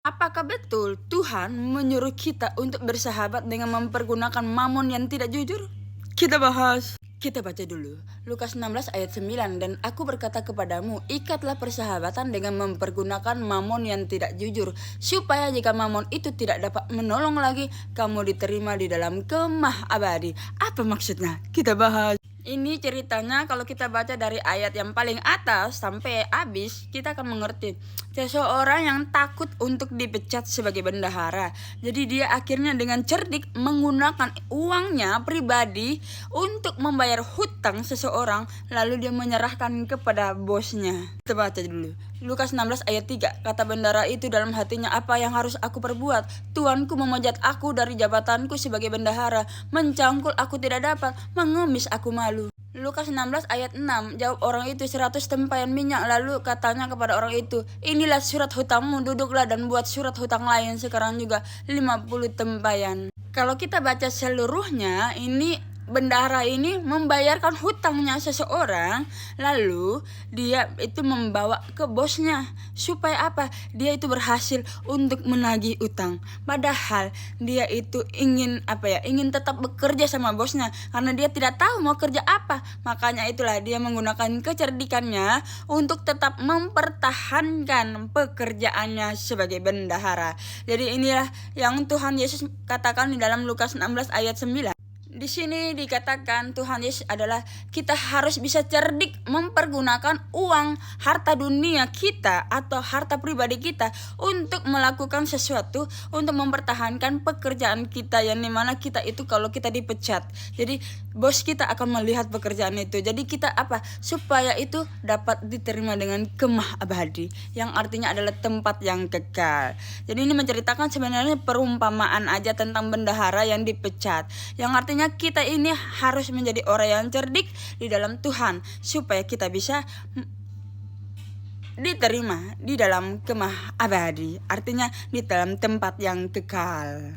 Apakah betul Tuhan menyuruh kita untuk bersahabat dengan mempergunakan mamon yang tidak jujur? Kita bahas. Kita baca dulu Lukas 16 ayat 9. Dan aku berkata kepadamu, ikatlah persahabatan dengan mempergunakan mamon yang tidak jujur, supaya jika mamon itu tidak dapat menolong lagi, kamu diterima di dalam kemah abadi. Apa maksudnya? Kita bahas. Ini ceritanya kalau kita baca dari ayat yang paling atas sampai habis, kita akan mengerti. Seseorang yang takut untuk dipecat sebagai bendahara. Jadi dia akhirnya dengan cerdik menggunakan uangnya pribadi untuk membayar hutang seseorang, lalu dia menyerahkan kepada bosnya. Kita baca dulu Lukas 16 ayat 3. Kata bendahara itu dalam hatinya, apa yang harus aku perbuat? Tuanku memecat aku dari jabatanku sebagai bendahara, mencangkul aku tidak dapat, mengemis aku malu. Lukas 16 ayat 6. Jawab orang itu, 100 tempayan minyak. Lalu katanya kepada orang itu, inilah surat hutangmu, duduklah dan buat surat hutang lain sekarang juga 50 tempayan. Kalau kita baca seluruhnya, ini bendahara ini membayarkan hutangnya seseorang, lalu dia itu membawa ke bosnya supaya apa? Dia itu berhasil untuk menagih utang. Padahal dia itu ingin ingin tetap bekerja sama bosnya karena dia tidak tahu mau kerja apa. Makanya itulah dia menggunakan kecerdikannya untuk tetap mempertahankan pekerjaannya sebagai bendahara. Jadi inilah yang Tuhan Yesus katakan di dalam Lukas 16 ayat 9. Di sini dikatakan Tuhan Yesus adalah kita harus bisa cerdik mempergunakan uang, harta dunia kita atau harta pribadi kita untuk melakukan sesuatu untuk mempertahankan pekerjaan kita, yang dimana kita itu kalau kita dipecat, jadi bos kita akan melihat pekerjaan itu. Jadi kita supaya itu dapat diterima dengan kemah abadi, yang artinya adalah tempat yang kekal. Jadi ini menceritakan sebenarnya perumpamaan aja tentang bendahara yang dipecat, yang artinya kita ini harus menjadi orang yang cerdik di dalam Tuhan supaya kita bisa diterima di dalam kemah abadi, artinya di dalam tempat yang kekal.